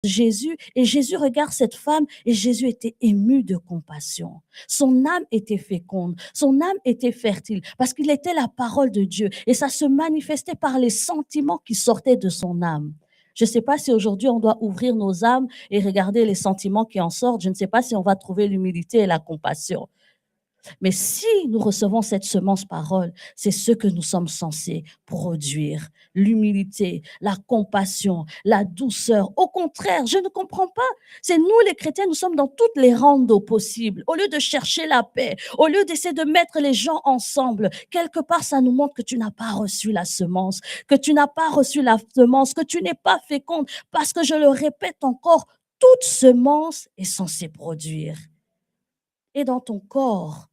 Jésus et Jésus regarde cette femme et Jésus était ému de compassion. Son âme était féconde, son âme était fertile parce qu'il était la parole de Dieu et ça se manifestait par les sentiments qui sortaient de son âme. Je ne sais pas si aujourd'hui on doit ouvrir nos âmes et regarder les sentiments qui en sortent. Je ne sais pas si on va trouver l'humilité et la compassion. Mais si nous recevons cette semence parole, c'est ce que nous sommes censés produire. L'humilité, la compassion, la douceur. Au contraire, je ne comprends pas. C'est nous les chrétiens, nous sommes dans toutes les randos possibles. Au lieu de chercher la paix, au lieu d'essayer de mettre les gens ensemble, quelque part, ça nous montre que tu n'as pas reçu la semence, que tu n'as pas reçu la semence, que tu n'es pas féconde. Parce que je le répète encore, toute semence est censée produire. Et dans ton corps,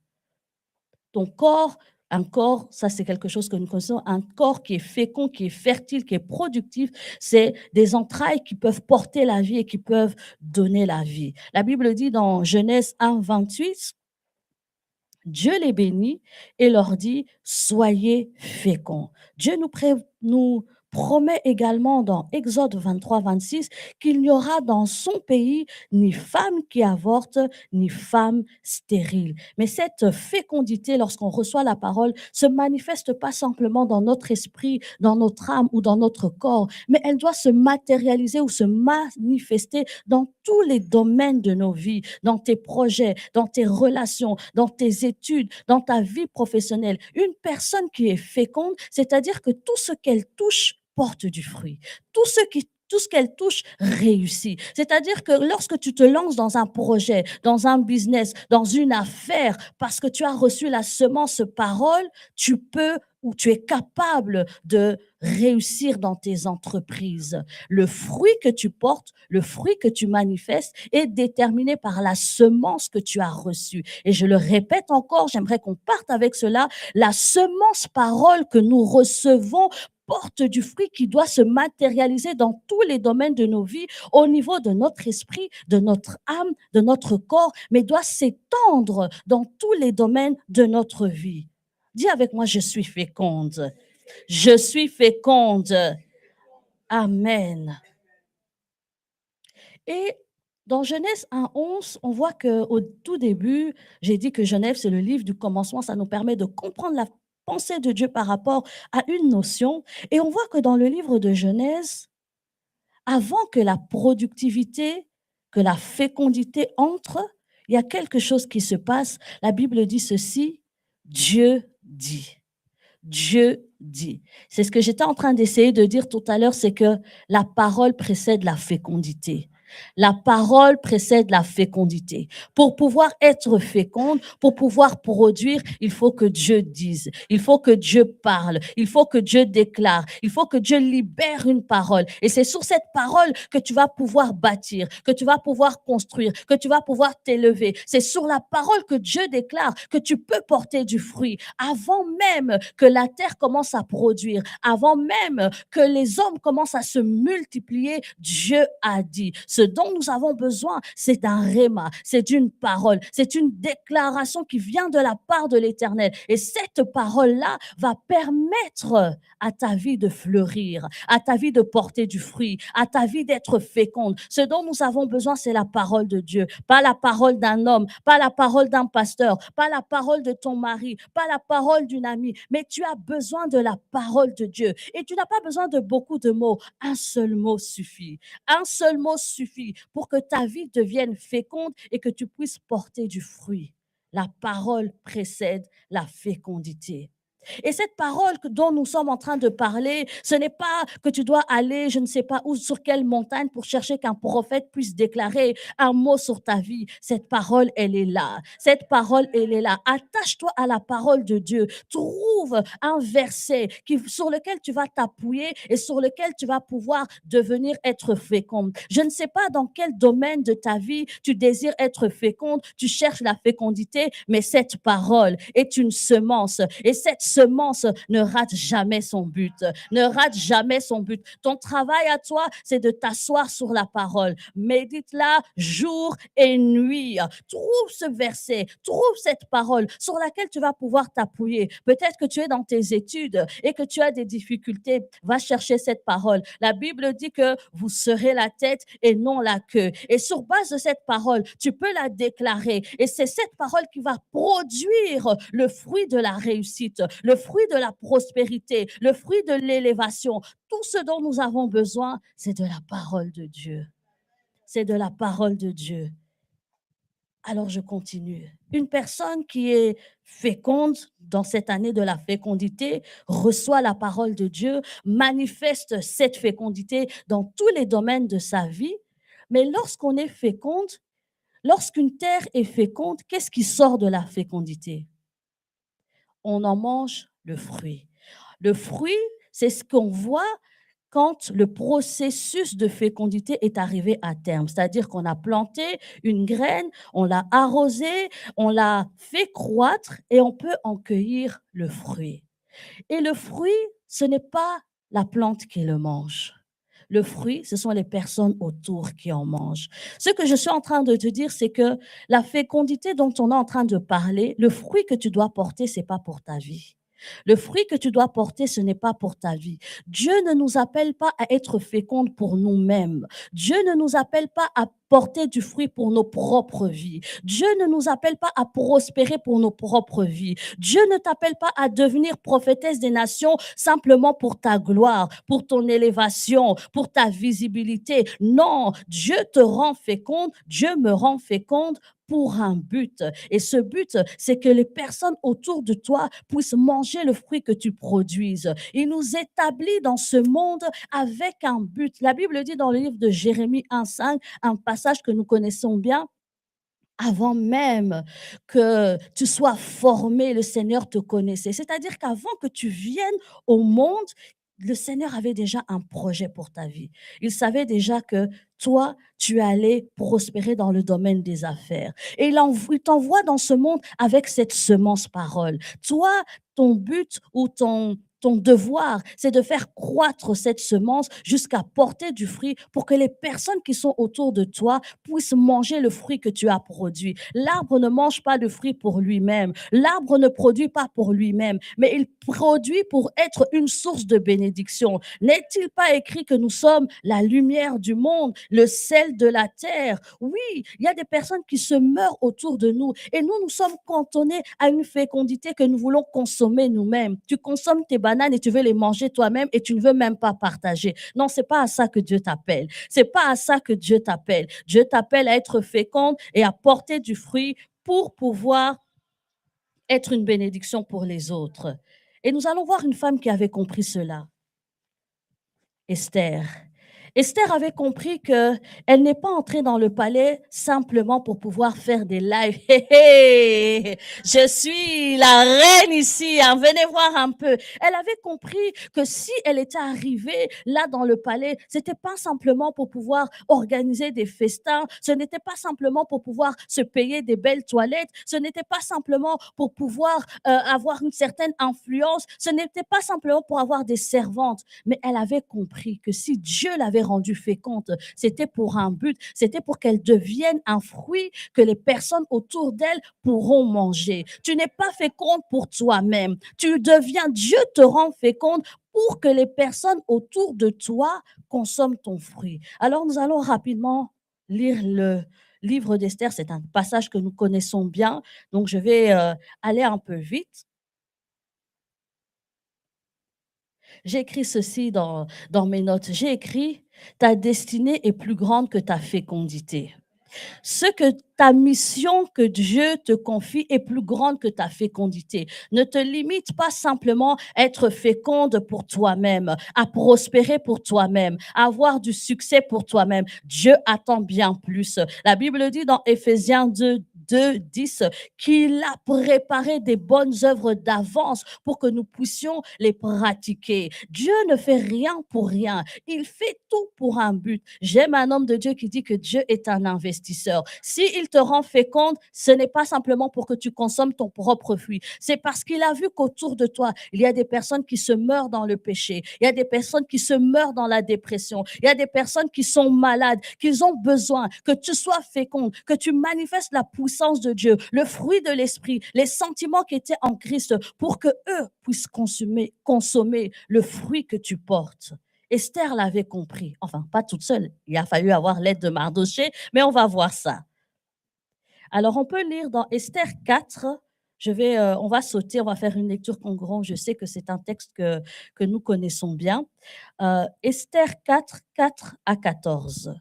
un corps, ça c'est quelque chose que nous connaissons, un corps qui est fécond, qui est fertile, qui est productif, c'est des entrailles qui peuvent porter la vie et qui peuvent donner la vie. La Bible dit dans Genèse 1, 28, Dieu les bénit et leur dit, soyez féconds. Dieu nous promet également dans Exode 23, 26 qu'il n'y aura dans son pays ni femme qui avorte, ni femme stérile. Mais cette fécondité, lorsqu'on reçoit la parole, se manifeste pas simplement dans notre esprit, dans notre âme ou dans notre corps, mais elle doit se matérialiser ou se manifester dans tous les domaines de nos vies, dans tes projets, dans tes relations, dans tes études, dans ta vie professionnelle. Une personne qui est féconde, c'est-à-dire que tout ce qu'elle touche porte du fruit. Tout ce qu'elle touche réussit. C'est-à-dire que lorsque tu te lances dans un projet, dans un business, dans une affaire, parce que tu as reçu la semence parole, tu peux ou tu es capable de réussir dans tes entreprises. Le fruit que tu portes, le fruit que tu manifestes est déterminé par la semence que tu as reçue. Et je le répète encore, j'aimerais qu'on parte avec cela, la semence parole que nous recevons porte du fruit qui doit se matérialiser dans tous les domaines de nos vies, au niveau de notre esprit, de notre âme, de notre corps, mais doit s'étendre dans tous les domaines de notre vie. Dis avec moi, je suis féconde. Je suis féconde. Amen. Et dans Genèse 1:11, on voit qu'au tout début, j'ai dit que Genèse, c'est le livre du commencement, ça nous permet de comprendre la pensée de Dieu par rapport à une notion. Et on voit que dans le livre de Genèse, avant que la productivité, que la fécondité entre, il y a quelque chose qui se passe. La Bible dit ceci, Dieu dit. Dieu dit. C'est ce que j'étais en train d'essayer de dire tout à l'heure, c'est que la parole précède la fécondité. La parole précède la fécondité. Pour pouvoir être féconde, pour pouvoir produire, il faut que Dieu dise, il faut que Dieu parle, il faut que Dieu déclare, il faut que Dieu libère une parole. Et c'est sur cette parole que tu vas pouvoir bâtir, que tu vas pouvoir construire, que tu vas pouvoir t'élever. C'est sur la parole que Dieu déclare que tu peux porter du fruit avant même que la terre commence à produire, avant même que les hommes commencent à se multiplier. Dieu a dit. Ce dont nous avons besoin, c'est un réma, c'est d'une parole, c'est une déclaration qui vient de la part de l'Éternel. Et cette parole-là va permettre à ta vie de fleurir, à ta vie de porter du fruit, à ta vie d'être féconde. Ce dont nous avons besoin, c'est la parole de Dieu, pas la parole d'un homme, pas la parole d'un pasteur, pas la parole de ton mari, pas la parole d'une amie, mais tu as besoin de la parole de Dieu. Et tu n'as pas besoin de beaucoup de mots. Un seul mot suffit. Un seul mot suffit pour que ta vie devienne féconde et que tu puisses porter du fruit. La parole précède la fécondité. Et cette parole dont nous sommes en train de parler, ce n'est pas que tu dois aller, je ne sais pas où, sur quelle montagne pour chercher qu'un prophète puisse déclarer un mot sur ta vie. Cette parole, elle est là. Cette parole, elle est là. Attache-toi à la parole de Dieu. Trouve un verset sur lequel tu vas t'appuyer et sur lequel tu vas pouvoir devenir être féconde. Je ne sais pas dans quel domaine de ta vie tu désires être féconde, tu cherches la fécondité, mais cette parole est une semence. Et cette semence ne rate jamais son but, ne rate jamais son but. Ton travail à toi, c'est de t'asseoir sur la parole. Médite-la jour et nuit. Trouve ce verset, trouve cette parole sur laquelle tu vas pouvoir t'appuyer. Peut-être que tu es dans tes études et que tu as des difficultés. Va chercher cette parole. La Bible dit que vous serez la tête et non la queue. Et sur base de cette parole, tu peux la déclarer. Et c'est cette parole qui va produire le fruit de la réussite, le fruit de la prospérité, le fruit de l'élévation. Tout ce dont nous avons besoin, c'est de la parole de Dieu. C'est de la parole de Dieu. Alors je continue. Une personne qui est féconde dans cette année de la fécondité reçoit la parole de Dieu, manifeste cette fécondité dans tous les domaines de sa vie. Mais lorsqu'on est féconde, lorsqu'une terre est féconde, qu'est-ce qui sort de la fécondité? On en mange le fruit. Le fruit, c'est ce qu'on voit quand le processus de fécondité est arrivé à terme. C'est-à-dire qu'on a planté une graine, on l'a arrosée, on l'a fait croître et on peut en cueillir le fruit. Et le fruit, ce n'est pas la plante qui le mange. Le fruit, ce sont les personnes autour qui en mangent. Ce que je suis en train de te dire, c'est que la fécondité dont on est en train de parler, le fruit que tu dois porter, c'est pas pour ta vie. Le fruit que tu dois porter, ce n'est pas pour ta vie. Dieu ne nous appelle pas à être fécondes pour nous-mêmes. Dieu ne nous appelle pas à porter du fruit pour nos propres vies. Dieu ne nous appelle pas à prospérer pour nos propres vies. Dieu ne t'appelle pas à devenir prophétesse des nations simplement pour ta gloire, pour ton élévation, pour ta visibilité. Non, Dieu te rend féconde, Dieu me rend féconde pour un but. Et ce but, c'est que les personnes autour de toi puissent manger le fruit que tu produises. Il nous établit dans ce monde avec un but. La Bible dit dans le livre de Jérémie 1,5, un passage que nous connaissons bien, avant même que tu sois formé, le Seigneur te connaissait. C'est-à-dire qu'avant que tu viennes au monde, le Seigneur avait déjà un projet pour ta vie. Il savait déjà que toi, tu allais prospérer dans le domaine des affaires. Et il t'envoie dans ce monde avec cette semence parole. Toi, ton but ou ton devoir, c'est de faire croître cette semence jusqu'à porter du fruit pour que les personnes qui sont autour de toi puissent manger le fruit que tu as produit. L'arbre ne mange pas de fruit pour lui-même. L'arbre ne produit pas pour lui-même, mais il produit pour être une source de bénédiction. N'est-il pas écrit que nous sommes la lumière du monde, le sel de la terre? Oui, il y a des personnes qui se meurent autour de nous et nous sommes cantonnés à une fécondité que nous voulons consommer nous-mêmes. Tu consommes tes bananes et tu veux les manger toi-même et tu ne veux même pas partager. Non, c'est pas à ça que Dieu t'appelle. C'est pas à ça que Dieu t'appelle. Dieu t'appelle à être féconde et à porter du fruit pour pouvoir être une bénédiction pour les autres. Et nous allons voir une femme qui avait compris cela. Esther. Esther avait compris qu'elle n'est pas entrée dans le palais simplement pour pouvoir faire des lives. Hé, hé, je suis la reine ici, hein, venez voir un peu. Elle avait compris que si elle était arrivée là dans le palais, c'était pas simplement pour pouvoir organiser des festins, ce n'était pas simplement pour pouvoir se payer des belles toilettes, ce n'était pas simplement pour pouvoir avoir une certaine influence, ce n'était pas simplement pour avoir des servantes, mais elle avait compris que si Dieu l'avait rendue féconde, c'était pour un but, c'était pour qu'elle devienne un fruit que les personnes autour d'elle pourront manger. Tu n'es pas féconde pour toi-même, tu deviens, Dieu te rend féconde pour que les personnes autour de toi consomment ton fruit. Alors nous allons rapidement lire le livre d'Esther, c'est un passage que nous connaissons bien, donc je vais aller un peu vite. J'ai écrit ceci dans mes notes. J'ai écrit: ta destinée est plus grande que ta fécondité. Ce que ta mission que Dieu te confie est plus grande que ta fécondité. Ne te limite pas simplement à être féconde pour toi-même, à prospérer pour toi-même, à avoir du succès pour toi-même. Dieu attend bien plus. La Bible dit dans Éphésiens 2, 2, 10, qu'il a préparé des bonnes œuvres d'avance pour que nous puissions les pratiquer. Dieu ne fait rien pour rien. Il fait tout pour un but. J'aime un homme de Dieu qui dit que Dieu est un investisseur. S'il te rend féconde, ce n'est pas simplement pour que tu consommes ton propre fruit. C'est parce qu'il a vu qu'autour de toi, il y a des personnes qui se meurent dans le péché. Il y a des personnes qui se meurent dans la dépression. Il y a des personnes qui sont malades, qu'ils ont besoin que tu sois féconde, que tu manifestes la puissance de Dieu, le fruit de l'esprit, les sentiments qui étaient en Christ pour que eux puissent consommer le fruit que tu portes. Esther l'avait compris. Enfin, pas toute seule. Il a fallu avoir l'aide de Mardoché, mais on va voir ça. Alors, on peut lire dans Esther 4. On va sauter, on va faire une lecture congrue. Je sais que c'est un texte que nous connaissons bien. Esther 4, 4 à 14.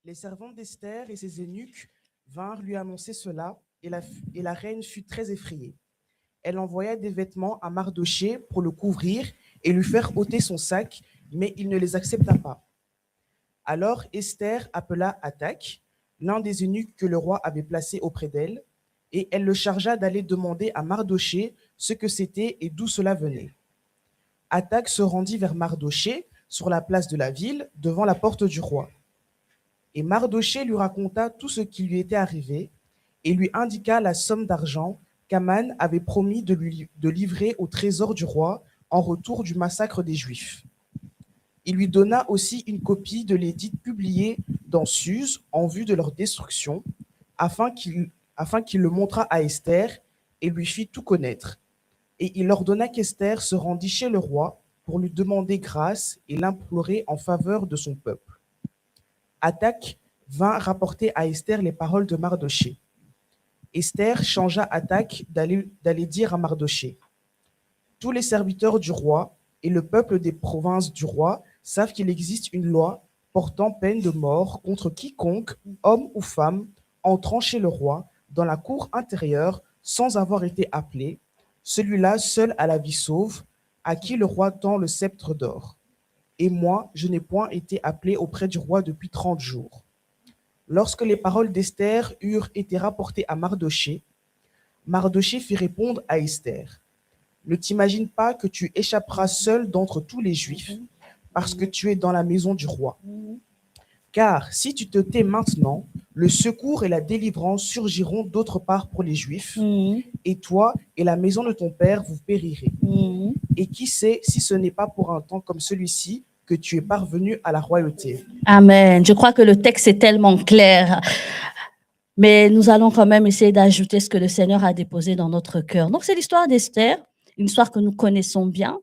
Les servantes d'Esther et ses eunuques vinrent lui annoncer cela, et la reine fut très effrayée. Elle envoya des vêtements à Mardoché pour le couvrir et lui faire ôter son sac, mais il ne les accepta pas. Alors Esther appela Hathach, l'un des eunuques que le roi avait placé auprès d'elle, et elle le chargea d'aller demander à Mardoché ce que c'était et d'où cela venait. Hathach se rendit vers Mardoché sur la place de la ville, devant la porte du roi. Et Mardoché lui raconta tout ce qui lui était arrivé et lui indiqua la somme d'argent qu'Aman avait promis de livrer au trésor du roi en retour du massacre des Juifs. Il lui donna aussi une copie de l'édit publié dans Suse en vue de leur destruction, afin qu'il le montrât à Esther et lui fit tout connaître. Et il ordonna qu'Esther se rendît chez le roi pour lui demander grâce et l'implorer en faveur de son peuple. Hathach vint rapporter à Esther les paroles de Mardoché. Esther changea Hathach d'aller dire à Mardoché: tous les serviteurs du roi et le peuple des provinces du roi savent qu'il existe une loi portant peine de mort contre quiconque, homme ou femme, entrant chez le roi dans la cour intérieure sans avoir été appelé, celui-là seul a la vie sauve, à qui le roi tend le sceptre d'or. Et moi, je n'ai point été appelé auprès du roi depuis 30 jours. Lorsque les paroles d'Esther eurent été rapportées à Mardoché, Mardoché fit répondre à Esther: ne t'imagine pas que tu échapperas seul d'entre tous les Juifs, parce que tu es dans la maison du roi. Car si tu te tais maintenant, le secours et la délivrance surgiront d'autre part pour les Juifs, et toi et la maison de ton père vous périrez. Et qui sait si ce n'est pas pour un temps comme celui-ci que tu es parvenu à la royauté. Amen. Je crois que le texte est tellement clair. Mais nous allons quand même essayer d'ajouter ce que le Seigneur a déposé dans notre cœur. Donc, c'est l'histoire d'Esther, une histoire que nous connaissons bien.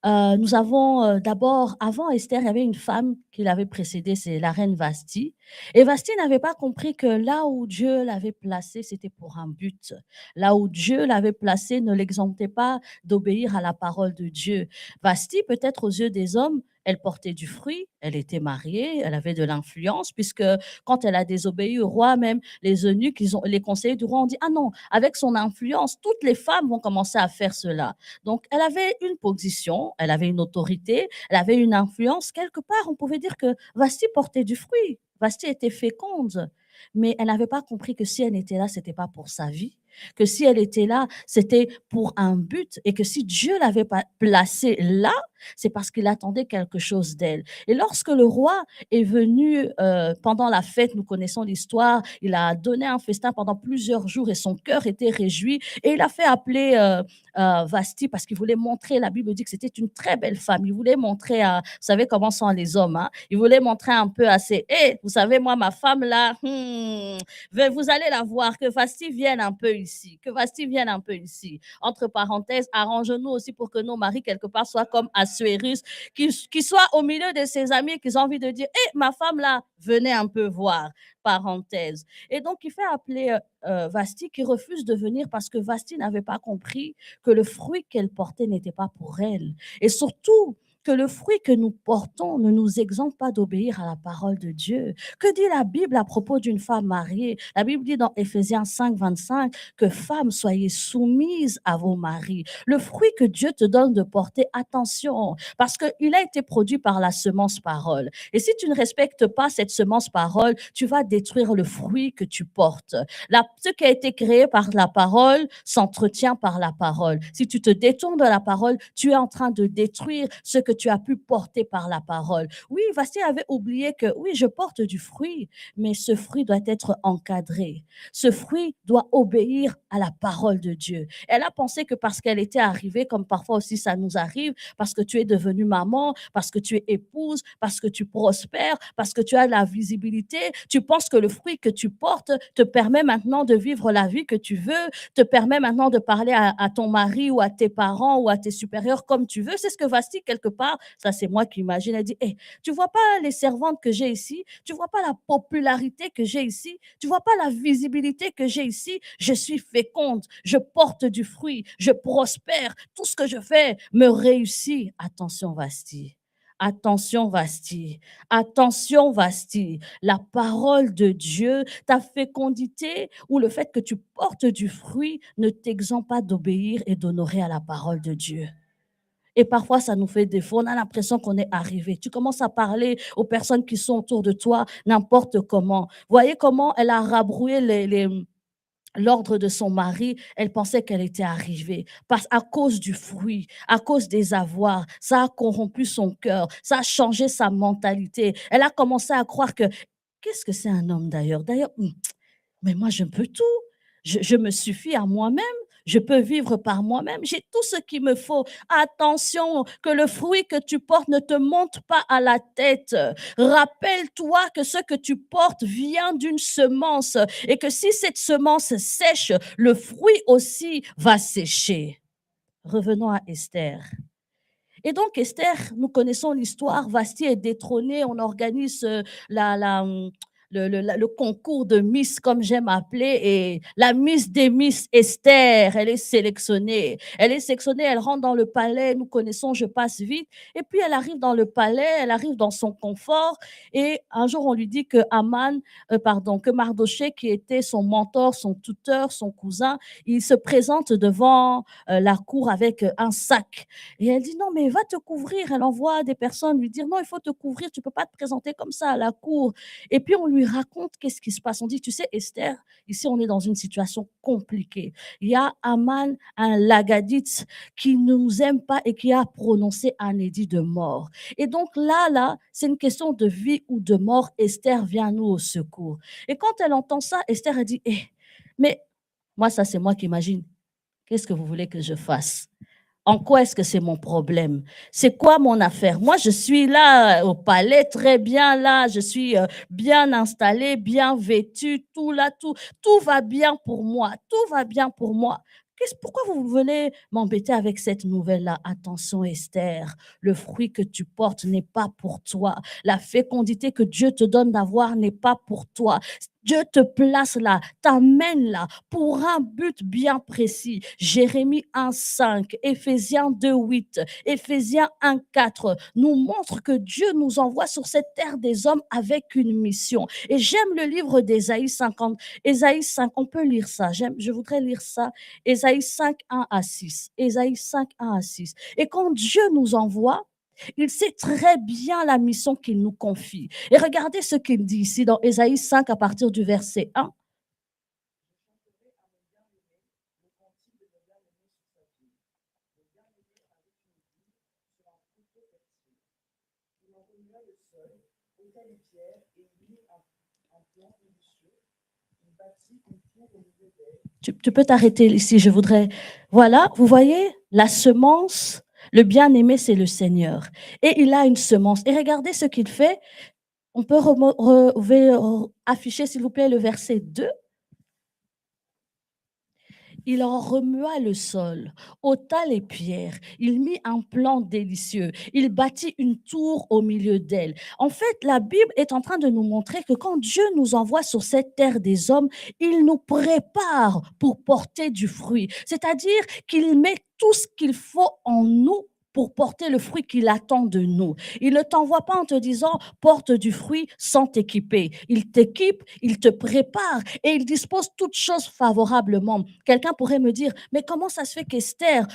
Nous avons d'abord, avant Esther, il y avait une femme qui l'avait précédée, c'est la reine Vasti. Et Vasti n'avait pas compris que là où Dieu l'avait placée, c'était pour un but. Là où Dieu l'avait placée ne l'exemptait pas d'obéir à la parole de Dieu. Vasti, peut-être aux yeux des hommes, elle portait du fruit, elle était mariée, elle avait de l'influence, puisque quand elle a désobéi au roi, même les eunuques, les conseillers du roi ont dit: ah non, avec son influence, toutes les femmes vont commencer à faire cela. Donc, elle avait une position, elle avait une autorité, elle avait une influence. Quelque part, on pouvait dire que Vasti portait du fruit. Vasti était féconde. Mais elle n'avait pas compris que si elle était là, ce n'était pas pour sa vie. Que si elle était là, c'était pour un but. Et que si Dieu l'avait pas placée là, c'est parce qu'il attendait quelque chose d'elle. Et lorsque le roi est venu pendant la fête, nous connaissons l'histoire, il a donné un festin pendant plusieurs jours et son cœur était réjoui. Et il a fait appeler Vasti parce qu'il voulait montrer, la Bible dit que c'était une très belle femme. Il voulait montrer, vous savez comment sont les hommes, hein? Il voulait montrer un peu à ses, vous savez, moi, ma femme là, vous allez la voir, que Vasti vienne un peu ici, que Vasti vienne un peu ici. Entre parenthèses, arrangeons-nous aussi pour que nos maris, quelque part, soient comme Assuérus, qui soit au milieu de ses amis et qu'ils ont envie de dire: ma femme là, venez un peu voir, parenthèse. Et donc, il fait appeler Vasti qui refuse de venir parce que Vasti n'avait pas compris que le fruit qu'elle portait n'était pas pour elle. Et surtout, que le fruit que nous portons ne nous exempte pas d'obéir à la parole de Dieu. Que dit la Bible à propos d'une femme mariée? La Bible dit dans Éphésiens 5, 25 que femmes, soyez soumises à vos maris. Le fruit que Dieu te donne de porter, attention, parce qu'il a été produit par la semence parole. Et si tu ne respectes pas cette semence parole, tu vas détruire le fruit que tu portes. Ce qui a été créé par la parole s'entretient par la parole. Si tu te détournes de la parole, tu es en train de détruire ce que tu as pu porter par la parole. Oui, Vasti avait oublié que oui, je porte du fruit, mais ce fruit doit être encadré. Ce fruit doit obéir à la parole de Dieu. Elle a pensé que parce qu'elle était arrivée, comme parfois aussi ça nous arrive, parce que tu es devenue maman, parce que tu es épouse, parce que tu prospères, parce que tu as la visibilité, tu penses que le fruit que tu portes te permet maintenant de vivre la vie que tu veux, te permet maintenant de parler à ton mari ou à tes parents ou à tes supérieurs comme tu veux. C'est ce que Vasti, quelque part, ça c'est moi qui imagine, elle dit, hey, tu vois pas les servantes que j'ai ici, tu vois pas la popularité que j'ai ici, tu vois pas la visibilité que j'ai ici, je suis féconde, je porte du fruit, je prospère, tout ce que je fais me réussit. Attention Vasti. Attention, Vasti. Attention, Vasti. La parole de Dieu, ta fécondité ou le fait que tu portes du fruit ne t'exempte pas d'obéir et d'honorer à la parole de Dieu. Et parfois, ça nous fait défaut. On a l'impression qu'on est arrivé. Tu commences à parler aux personnes qui sont autour de toi n'importe comment. Voyez comment elle a rabroué l'ordre de son mari, elle pensait qu'elle était arrivée. Parce à cause du fruit, à cause des avoirs, ça a corrompu son cœur, ça a changé sa mentalité. Elle a commencé à croire que, qu'est-ce que c'est un homme d'ailleurs? D'ailleurs, mais moi, je peux tout. Je me suffis à moi-même. Je peux vivre par moi-même. J'ai tout ce qu'il me faut. Attention, que le fruit que tu portes ne te monte pas à la tête. Rappelle-toi que ce que tu portes vient d'une semence et que si cette semence sèche, le fruit aussi va sécher. Revenons à Esther. Et donc, Esther, nous connaissons l'histoire. Vasti est détrônée. On organise le concours de Miss, comme j'aime appeler, et la Miss des Miss Esther, elle est sélectionnée. Elle est sélectionnée, elle rentre dans le palais. Nous connaissons, je passe vite. Et puis, elle arrive dans le palais, elle arrive dans son confort. Et un jour, on lui dit que que Mardoché, qui était son mentor, son tuteur, son cousin, il se présente devant la cour avec un sac. Et elle dit, non, mais va te couvrir. Elle envoie des personnes lui dire, non, il faut te couvrir, tu ne peux pas te présenter comme ça à la cour. Et puis, on lui raconte qu'est-ce qui se passe. On dit, tu sais, Esther, ici, on est dans une situation compliquée. Il y a Aman, un Lagadite, qui ne nous aime pas et qui a prononcé un édit de mort. Et donc là, c'est une question de vie ou de mort. Esther vient nous au secours. Et quand elle entend ça, Esther a dit, mais moi, ça, c'est moi qui imagine. Qu'est-ce que vous voulez que je fasse? En quoi est-ce que c'est mon problème? C'est quoi mon affaire? Moi, je suis là au palais, très bien là, je suis bien installée, bien vêtue, tout là, tout va bien pour moi, tout va bien pour moi. Pourquoi vous venez m'embêter avec cette nouvelle-là? Attention, Esther, le fruit que tu portes n'est pas pour toi. La fécondité que Dieu te donne d'avoir n'est pas pour toi. Dieu te place là, t'amène là pour un but bien précis. Jérémie 1,5, Éphésiens 2,8, Éphésiens 1,4 nous montrent que Dieu nous envoie sur cette terre des hommes avec une mission. Et j'aime le livre d'Ésaïe 50. Ésaïe 5, on peut lire ça. Je voudrais lire ça. Ésaïe 5, 1 à 6. Ésaïe 5, 1 à 6. Et quand Dieu nous envoie, il sait très bien la mission qu'il nous confie. Et regardez ce qu'il dit ici dans Ésaïe 5 à partir du verset 1. Tu peux t'arrêter ici, je voudrais. Voilà, vous voyez, la semence, le bien-aimé, c'est le Seigneur. Et il a une semence. Et regardez ce qu'il fait. On peut afficher, s'il vous plaît, le verset 2. Il en remua le sol, ôta les pierres, il mit un plan délicieux, il bâtit une tour au milieu d'elle. En fait, la Bible est en train de nous montrer que quand Dieu nous envoie sur cette terre des hommes, il nous prépare pour porter du fruit. C'est-à-dire qu'il met tout ce qu'il faut en nous pour porter le fruit qu'il attend de nous. Il ne t'envoie pas en te disant porte du fruit sans t'équiper. Il t'équipe, il te prépare et il dispose toutes choses favorablement. Quelqu'un pourrait me dire, mais comment ça se fait qu'Esther,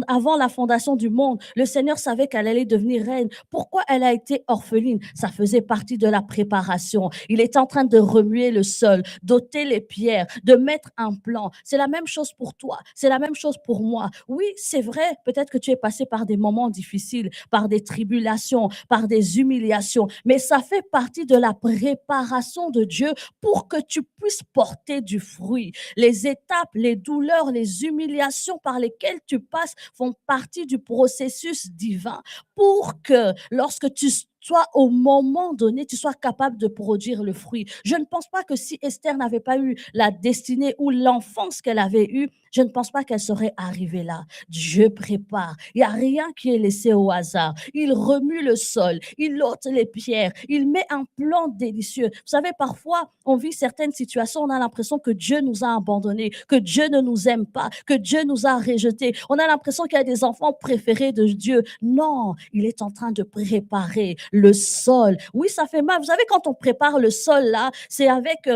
avant la fondation du monde, le Seigneur savait qu'elle allait devenir reine? Pourquoi elle a été orpheline? Ça faisait partie de la préparation. Il est en train de remuer le sol, d'ôter les pierres, de mettre un plan. C'est la même chose pour toi. C'est la même chose pour moi. Oui, c'est vrai. Peut-être que tu es passé par des moments difficiles, par des tribulations, par des humiliations, mais ça fait partie de la préparation de Dieu pour que tu puisses porter du fruit. Les étapes, les douleurs, les humiliations par lesquelles tu passes font partie du processus divin pour que lorsque tu sois au moment donné, tu sois capable de produire le fruit. Je ne pense pas que si Esther n'avait pas eu la destinée ou l'enfance qu'elle avait eue, je ne pense pas qu'elle serait arrivée là. Dieu prépare. Il n'y a rien qui est laissé au hasard. Il remue le sol, il ôte les pierres, il met un plan délicieux. Vous savez, parfois, on vit certaines situations, on a l'impression que Dieu nous a abandonnés, que Dieu ne nous aime pas, que Dieu nous a rejetés. On a l'impression qu'il y a des enfants préférés de Dieu. Non, il est en train de préparer le sol. Oui, ça fait mal. Vous savez, quand on prépare le sol, là, c'est avec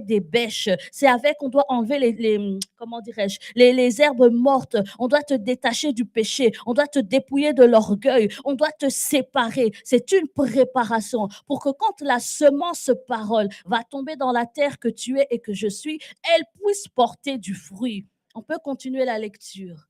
des bêches. C'est avec, on doit enlever comment dirais-je, les herbes mortes. On doit te détacher du péché. On doit te dépouiller de l'orgueil. On doit te séparer. C'est une préparation pour que quand la semence parole va tomber dans la terre que tu es et que je suis, elle puisse porter du fruit. On peut continuer la lecture.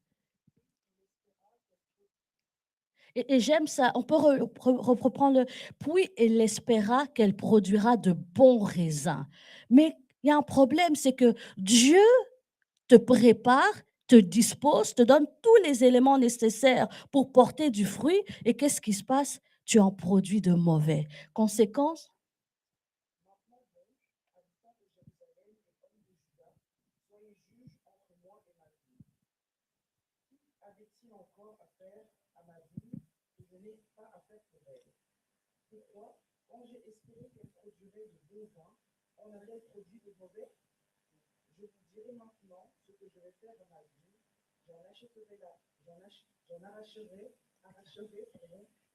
Et j'aime ça. On peut reprendre le puis elle espéra qu'elle produira de bons raisins. Mais il y a un problème, c'est que Dieu te prépare, te dispose, te donne tous les éléments nécessaires pour porter du fruit. Et qu'est-ce qui se passe? Tu en produis de mauvais. Conséquence? Avait-il encore affaire à ma vie que je n'ai pas affaire pour elle? Pourquoi, quand j'ai espéré qu'elle produirait de bons vins, en a-t-elle produit de mauvais? Je vous dirai maintenant ce que je vais faire dans ma vie. J'en achèterai la, j'en arracherai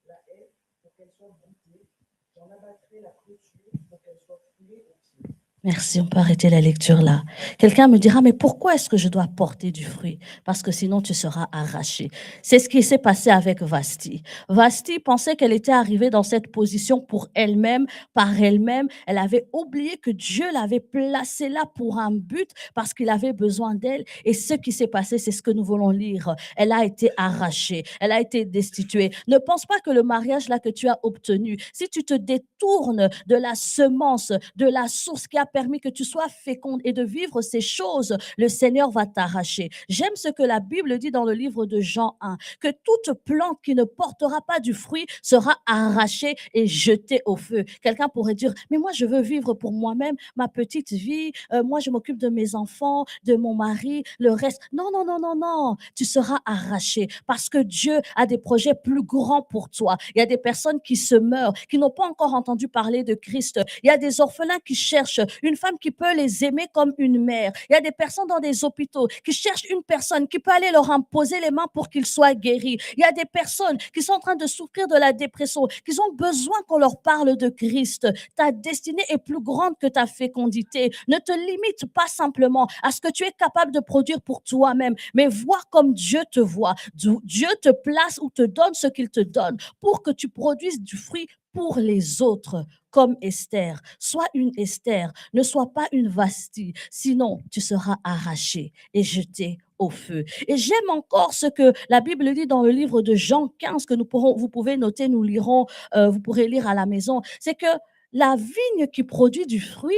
la haie pour qu'elle soit broutée. J'en abattrai la clôture pour qu'elle soit foulée au pied. Merci, on peut arrêter la lecture là. Quelqu'un me dira, mais pourquoi est-ce que je dois porter du fruit? Parce que sinon tu seras arraché. C'est ce qui s'est passé avec Vasti. Vasti pensait qu'elle était arrivée dans cette position pour elle-même, par elle-même. Elle avait oublié que Dieu l'avait placée là pour un but parce qu'il avait besoin d'elle. Et ce qui s'est passé, c'est ce que nous voulons lire. Elle a été arrachée, elle a été destituée. Ne pense pas que le mariage là que tu as obtenu, si tu te détournes de la semence, de la source qui a permis que tu sois féconde et de vivre ces choses, le Seigneur va t'arracher. J'aime ce que la Bible dit dans le livre de Jean 1, que toute plante qui ne portera pas du fruit sera arrachée et jetée au feu. Quelqu'un pourrait dire, mais moi je veux vivre pour moi-même ma petite vie, moi je m'occupe de mes enfants, de mon mari, le reste. Non, non, non, non, non, tu seras arraché parce que Dieu a des projets plus grands pour toi. Il y a des personnes qui se meurent, qui n'ont pas encore entendu parler de Christ. Il y a des orphelins qui cherchent une femme qui peut les aimer comme une mère. Il y a des personnes dans des hôpitaux qui cherchent une personne qui peut aller leur imposer les mains pour qu'ils soient guéris. Il y a des personnes qui sont en train de souffrir de la dépression, qui ont besoin qu'on leur parle de Christ. Ta destinée est plus grande que ta fécondité. Ne te limite pas simplement à ce que tu es capable de produire pour toi-même, mais vois comme Dieu te voit. Dieu te place ou te donne ce qu'il te donne pour que tu produises du fruit pour les autres, comme Esther. Sois une Esther, ne sois pas une Vasti, sinon tu seras arraché et jeté au feu. Et j'aime encore ce que la Bible dit dans le livre de Jean 15, que vous pouvez noter, nous lirons, vous pourrez lire à la maison, c'est que la vigne qui produit du fruit,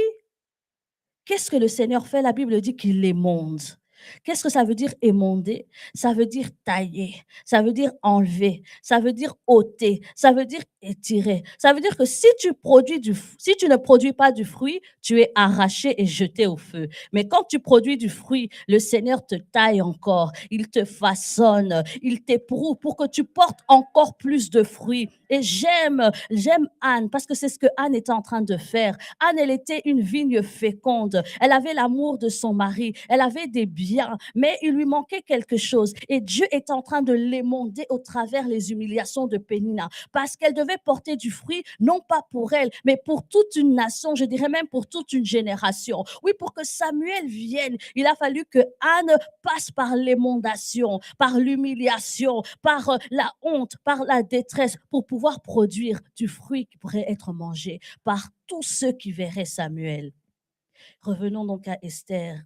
qu'est-ce que le Seigneur fait? La Bible dit qu'il l'émonde. Qu'est-ce que ça veut dire émonder? Ça veut dire tailler, ça veut dire enlever, ça veut dire ôter, ça veut dire étirer. Ça veut dire que si si tu ne produis pas du fruit, tu es arraché et jeté au feu. Mais quand tu produis du fruit, le Seigneur te taille encore, il te façonne, il t'éprouve pour que tu portes encore plus de fruits. Et j'aime Anne parce que c'est ce que Anne était en train de faire. Anne, elle était une vigne féconde. Elle avait l'amour de son mari. Elle avait des biens. bien, mais il lui manquait quelque chose. Et Dieu est en train de l'émonder au travers les humiliations de Pénina, parce qu'elle devait porter du fruit, non pas pour elle, mais pour toute une nation, je dirais même pour toute une génération. Oui, pour que Samuel vienne, il a fallu que Anne passe par l'émondation, par l'humiliation, par la honte, par la détresse, pour pouvoir produire du fruit qui pourrait être mangé par tous ceux qui verraient Samuel. Revenons donc à Esther.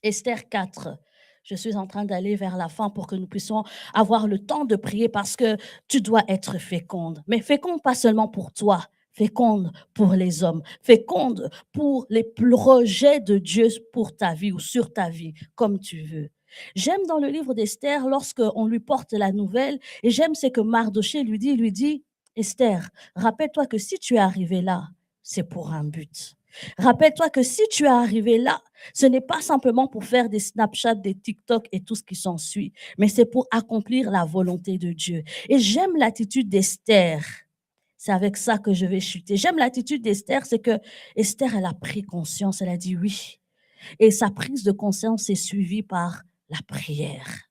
Esther 4. Je suis en train d'aller vers la fin pour que nous puissions avoir le temps de prier parce que tu dois être féconde. Mais féconde pas seulement pour toi, féconde pour les hommes, féconde pour les projets de Dieu pour ta vie ou sur ta vie, comme tu veux. J'aime dans le livre d'Esther, lorsqu'on lui porte la nouvelle, et j'aime ce que Mardoché lui dit, Esther, rappelle-toi que si tu es arrivé là, c'est pour un but. Rappelle-toi que si tu es arrivé là, ce n'est pas simplement pour faire des Snapchat, des TikTok et tout ce qui s'ensuit, mais c'est pour accomplir la volonté de Dieu. Et j'aime l'attitude d'Esther. C'est avec ça que je vais chuter. J'aime l'attitude d'Esther, c'est que Esther, elle a pris conscience, elle a dit oui. Et sa prise de conscience est suivie par la prière.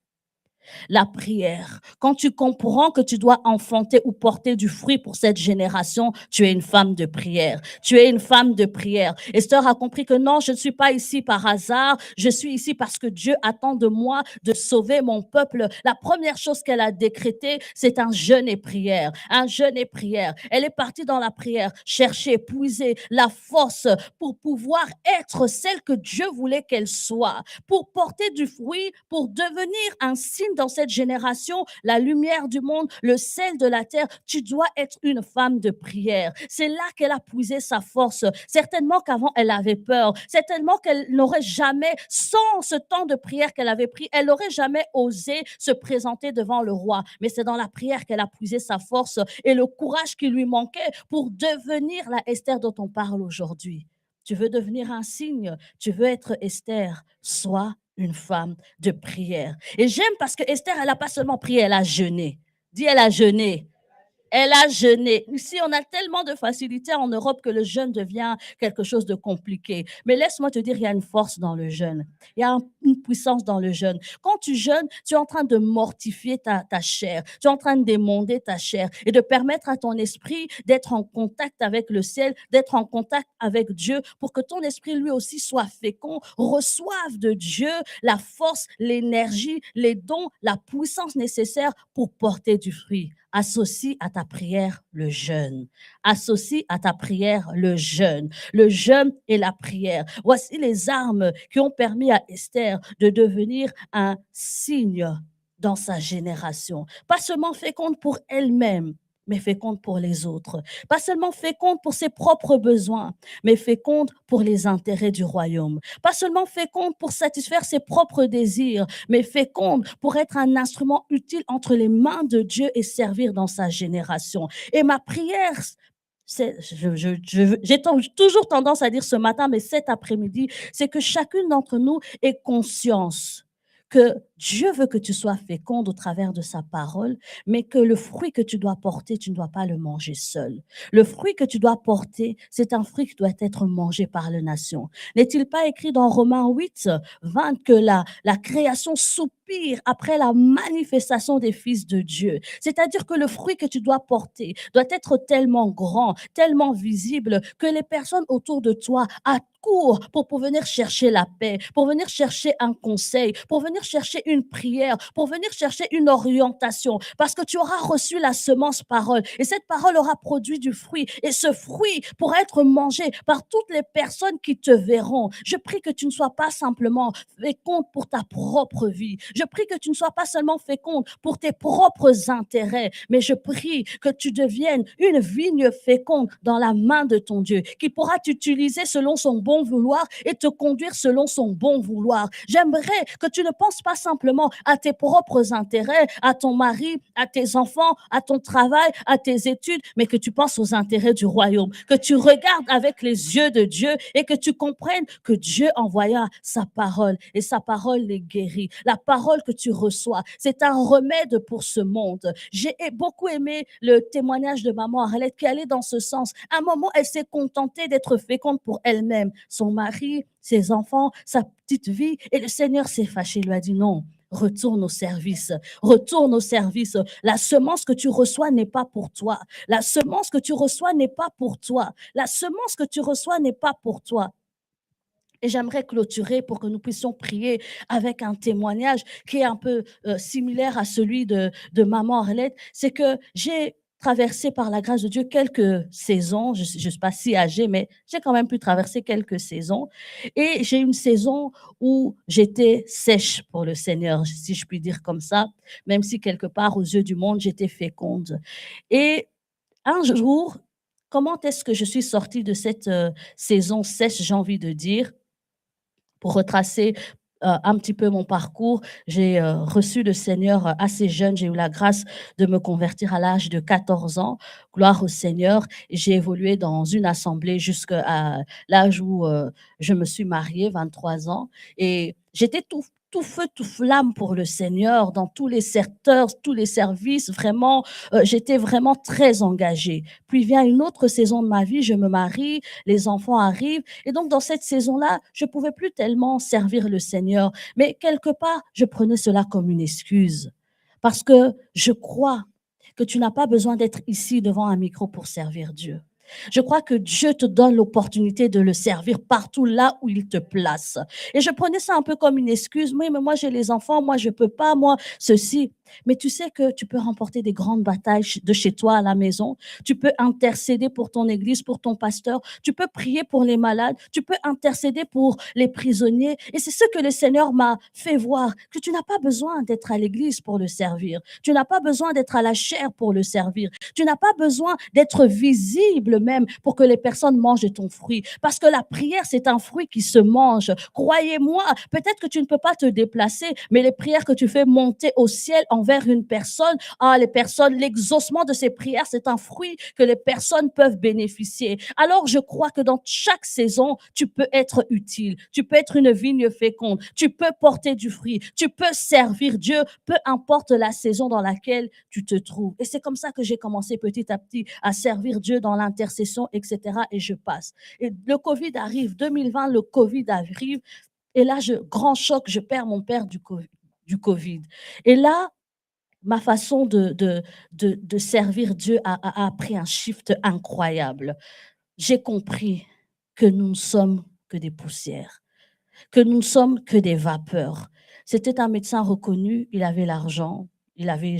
La prière. Quand tu comprends que tu dois enfanter ou porter du fruit pour cette génération, tu es une femme de prière. Tu es une femme de prière. Esther a compris que non, je ne suis pas ici par hasard. Je suis ici parce que Dieu attend de moi de sauver mon peuple. La première chose qu'elle a décrétée, c'est un jeûne et prière. Un jeûne et prière. Elle est partie dans la prière, chercher, puiser la force pour pouvoir être celle que Dieu voulait qu'elle soit, pour porter du fruit, pour devenir un signe dans cette génération, la lumière du monde, le sel de la terre. Tu dois être une femme de prière. C'est là qu'elle a puisé sa force. Certainement qu'avant, elle avait peur. Certainement qu'elle n'aurait jamais, sans ce temps de prière qu'elle avait pris, elle n'aurait jamais osé se présenter devant le roi. Mais c'est dans la prière qu'elle a puisé sa force et le courage qui lui manquait pour devenir la Esther dont on parle aujourd'hui. Tu veux devenir un signe, tu veux être Esther, sois une femme de prière. Et j'aime parce que Esther, elle n'a pas seulement prié, elle a jeûné. Dis, elle a jeûné. Elle a jeûné. Ici, on a tellement de facilité en Europe que le jeûne devient quelque chose de compliqué. Mais laisse-moi te dire, il y a une force dans le jeûne. Il y a une puissance dans le jeûne. Quand tu jeûnes, tu es en train de mortifier ta chair. Tu es en train d'émonder ta chair et de permettre à ton esprit d'être en contact avec le ciel, d'être en contact avec Dieu pour que ton esprit lui aussi soit fécond, reçoive de Dieu la force, l'énergie, les dons, la puissance nécessaire pour porter du fruit. Associe à ta prière le jeûne. Associe à ta prière le jeûne. Le jeûne et la prière. Voici les armes qui ont permis à Esther de devenir un signe dans sa génération. Pas seulement féconde pour elle-même, mais féconde pour les autres. Pas seulement féconde pour ses propres besoins, mais féconde pour les intérêts du royaume. Pas seulement féconde pour satisfaire ses propres désirs, mais féconde pour être un instrument utile entre les mains de Dieu et servir dans sa génération. Et ma prière, j'ai toujours tendance à dire ce matin, mais cet après-midi, c'est que chacune d'entre nous ait conscience que Dieu veut que tu sois féconde au travers de sa parole, mais que le fruit que tu dois porter, tu ne dois pas le manger seul. Le fruit que tu dois porter, c'est un fruit qui doit être mangé par les nations. N'est-il pas écrit dans Romains 8, 20 que la création soupire après la manifestation des fils de Dieu? C'est-à-dire que le fruit que tu dois porter doit être tellement grand, tellement visible, que les personnes autour de toi accourent pour venir chercher la paix, pour venir chercher un conseil, pour venir chercher une prière, pour venir chercher une orientation, parce que tu auras reçu la semence parole et cette parole aura produit du fruit et ce fruit pourra être mangé par toutes les personnes qui te verront. Je prie que tu ne sois pas simplement féconde pour ta propre vie. Je prie que tu ne sois pas seulement féconde pour tes propres intérêts, mais je prie que tu deviennes une vigne féconde dans la main de ton Dieu, qui pourra t'utiliser selon son bon vouloir et te conduire selon son bon vouloir. J'aimerais que tu ne penses pas simplement à tes propres intérêts, à ton mari, à tes enfants, à ton travail, à tes études, mais que tu penses aux intérêts du royaume, que tu regardes avec les yeux de Dieu et que tu comprennes que Dieu envoya sa parole et sa parole les guérit. La parole parole que tu reçois, c'est un remède pour ce monde. J'ai beaucoup aimé le témoignage de maman Arlette qui allait dans ce sens. À un moment, elle s'est contentée d'être féconde pour elle-même, son mari, ses enfants, sa petite vie, et le Seigneur s'est fâché, il lui a dit non. Retourne au service, retourne au service. La semence que tu reçois n'est pas pour toi. La semence que tu reçois n'est pas pour toi. La semence que tu reçois n'est pas pour toi. Et j'aimerais clôturer pour que nous puissions prier avec un témoignage qui est un peu similaire à celui de maman Arlette. C'est que j'ai traversé par la grâce de Dieu quelques saisons. Je ne suis pas si âgée, mais j'ai quand même pu traverser quelques saisons. Et j'ai une saison où j'étais sèche pour le Seigneur, si je puis dire comme ça, même si quelque part aux yeux du monde, j'étais féconde. Et un jour, comment est-ce que je suis sortie de cette saison sèche, j'ai envie de dire, pour retracer un petit peu mon parcours, j'ai reçu le Seigneur assez jeune. J'ai eu la grâce de me convertir à l'âge de 14 ans. Gloire au Seigneur. J'ai évolué dans une assemblée jusqu'à l'âge où je me suis mariée, 23 ans. Et j'étais tout feu, tout flamme pour le Seigneur dans tous les secteurs, tous les services. Vraiment, j'étais vraiment très engagée. Puis vient une autre saison de ma vie, je me marie, les enfants arrivent. Et donc, dans cette saison-là, je ne pouvais plus tellement servir le Seigneur. Mais quelque part, je prenais cela comme une excuse. Parce que je crois que tu n'as pas besoin d'être ici devant un micro pour servir Dieu. Je crois que Dieu te donne l'opportunité de le servir partout là où il te place. Et je prenais ça un peu comme une excuse. Oui, mais moi j'ai les enfants, moi je peux pas, moi ceci. Mais tu sais que tu peux remporter des grandes batailles de chez toi à la maison. Tu peux intercéder pour ton église, pour ton pasteur. Tu peux prier pour les malades. Tu peux intercéder pour les prisonniers. Et c'est ce que le Seigneur m'a fait voir, que tu n'as pas besoin d'être à l'église pour le servir. Tu n'as pas besoin d'être à la chaire pour le servir. Tu n'as pas besoin d'être visible même pour que les personnes mangent de ton fruit. Parce que la prière, c'est un fruit qui se mange. Croyez-moi, peut-être que tu ne peux pas te déplacer, mais les prières que tu fais monter au ciel envers une personne, les personnes, l'exaucement de ces prières, c'est un fruit que les personnes peuvent bénéficier. Alors, je crois que dans chaque saison, tu peux être utile. Tu peux être une vigne féconde. Tu peux porter du fruit. Tu peux servir Dieu, peu importe la saison dans laquelle tu te trouves. Et c'est comme ça que j'ai commencé petit à petit à servir Dieu dans l'intercession, etc. Et je passe. Et le Covid arrive, 2020, le Covid arrive. Et là, grand choc, je perds mon père du Covid. Et là, ma façon de servir Dieu a pris un shift incroyable. J'ai compris que nous ne sommes que des poussières, que nous ne sommes que des vapeurs. C'était un médecin reconnu, il avait l'argent, il avait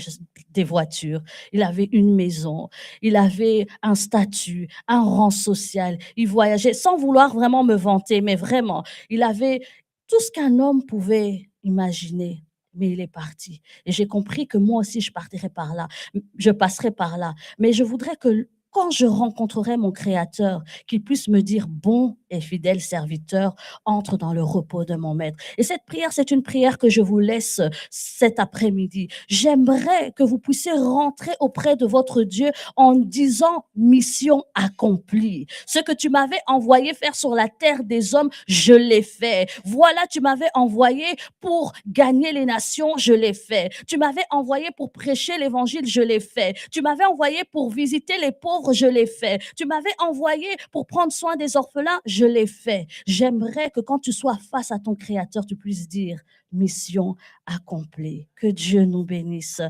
des voitures, il avait une maison, il avait un statut, un rang social, il voyageait sans vouloir vraiment me vanter, mais vraiment, il avait tout ce qu'un homme pouvait imaginer. Mais il est parti. Et j'ai compris que moi aussi, je partirai par là. Je passerai par là. Mais je voudrais que quand je rencontrerai mon Créateur, qu'il puisse me dire, bon et fidèle serviteur, entre dans le repos de mon maître. Et cette prière, c'est une prière que je vous laisse cet après-midi. J'aimerais que vous puissiez rentrer auprès de votre Dieu en disant mission accomplie. Ce que tu m'avais envoyé faire sur la terre des hommes, je l'ai fait. Voilà, tu m'avais envoyé pour gagner les nations, je l'ai fait. Tu m'avais envoyé pour prêcher l'évangile, je l'ai fait. Tu m'avais envoyé pour visiter les pauvres, je l'ai fait. Tu m'avais envoyé pour prendre soin des orphelins, je l'ai fait. J'aimerais que quand tu sois face à ton Créateur, tu puisses dire mission accomplie. Que Dieu nous bénisse.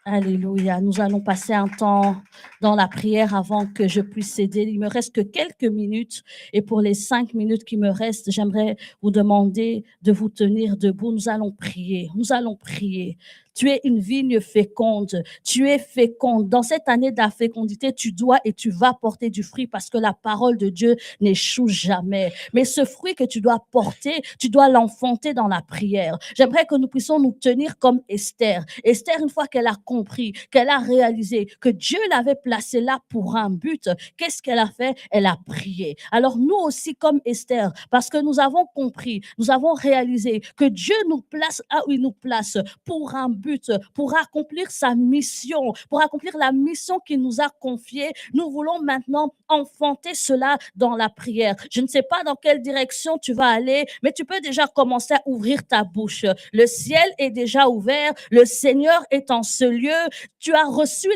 Alléluia. Nous allons passer un temps dans la prière avant que je puisse céder. Il me reste que quelques minutes et pour les 5 minutes qui me restent, j'aimerais vous demander de vous tenir debout. Nous allons prier. Nous allons prier. Tu es une vigne féconde. Tu es féconde. Dans cette année de la fécondité, tu dois et tu vas porter du fruit parce que la parole de Dieu n'échoue jamais. Mais ce fruit que tu dois porter, tu dois l'enfanter dans la prière. J'aimerais que nous puissions nous tenir comme Esther. Esther, une fois qu'elle a compris, qu'elle a réalisé que Dieu l'avait placée là pour un but, qu'est-ce qu'elle a fait? Elle a prié. Alors nous aussi, comme Esther, parce que nous avons compris, nous avons réalisé que Dieu nous place là où il nous place pour un but but, pour accomplir sa mission, pour accomplir la mission qu'il nous a confiée. Nous voulons maintenant enfanter cela dans la prière. Je ne sais pas dans quelle direction tu vas aller, mais tu peux déjà commencer à ouvrir ta bouche. Le ciel est déjà ouvert, le Seigneur est en ce lieu. Tu as reçu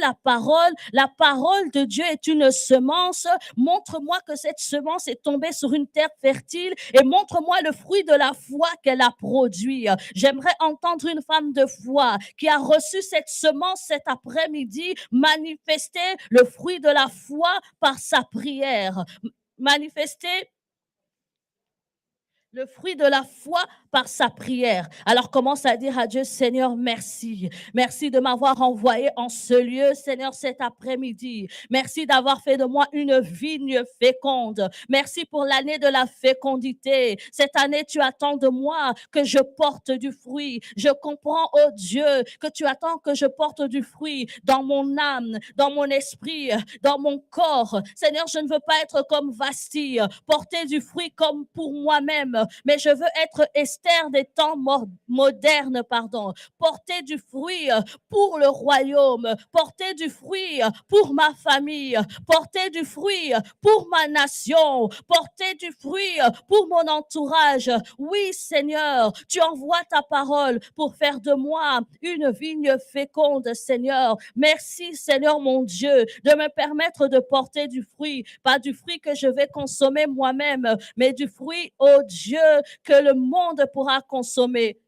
la parole de Dieu est une semence. Montre-moi que cette semence est tombée sur une terre fertile et montre-moi le fruit de la foi qu'elle a produit. J'aimerais entendre une femme de foi qui a reçu cette semence cet après-midi manifester le fruit de la foi par sa prière. Manifester le fruit de la foi par sa prière. Alors commence à dire à Dieu, Seigneur, merci. Merci de m'avoir envoyé en ce lieu, Seigneur, cet après-midi. Merci d'avoir fait de moi une vigne féconde. Merci pour l'année de la fécondité. Cette année, tu attends de moi que je porte du fruit. Je comprends, oh Dieu, que tu attends que je porte du fruit dans mon âme, dans mon esprit, dans mon corps. Seigneur, je ne veux pas être comme Vasti, porter du fruit comme pour moi-même, mais je veux être Esther des temps modernes, porter du fruit pour le royaume, porter du fruit pour ma famille, porter du fruit pour ma nation, porter du fruit pour mon entourage. Oui, Seigneur, tu envoies ta parole pour faire de moi une vigne féconde, Seigneur. Merci, Seigneur mon Dieu, de me permettre de porter du fruit, pas du fruit que je vais consommer moi-même, mais du fruit, oh Dieu, que le monde pourra consommer.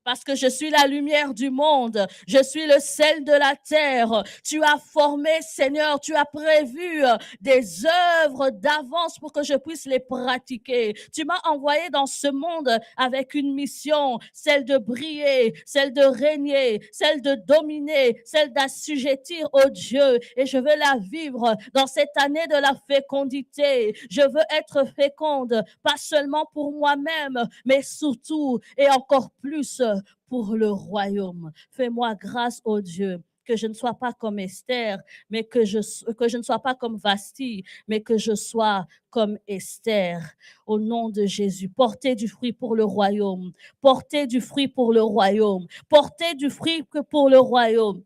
Parce que je suis la lumière du monde, je suis le sel de la terre. Tu as formé, Seigneur, tu as prévu des œuvres d'avance pour que je puisse les pratiquer. Tu m'as envoyé dans ce monde avec une mission, celle de briller, celle de régner, celle de dominer, celle d'assujettir au Dieu. Et je veux la vivre dans cette année de la fécondité. Je veux être féconde, pas seulement pour moi-même, mais surtout et encore plus pour le royaume. Fais-moi grâce, ô Dieu, que je ne sois pas comme Esther, mais que je ne sois pas comme Vasti, mais que je sois comme Esther. Au nom de Jésus, portez du fruit pour le royaume. Portez du fruit pour le royaume. Portez du fruit pour le royaume.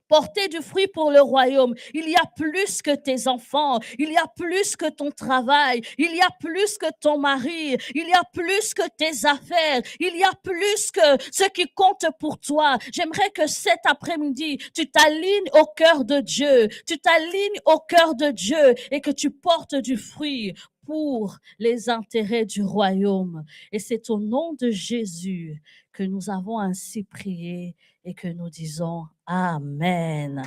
Porter du fruit pour le royaume. Il y a plus que tes enfants. Il y a plus que ton travail. Il y a plus que ton mari. Il y a plus que tes affaires. Il y a plus que ce qui compte pour toi. J'aimerais que cet après-midi, tu t'alignes au cœur de Dieu. Tu t'alignes au cœur de Dieu et que tu portes du fruit pour les intérêts du royaume. Et c'est au nom de Jésus que nous avons ainsi prié et que nous disons Amen.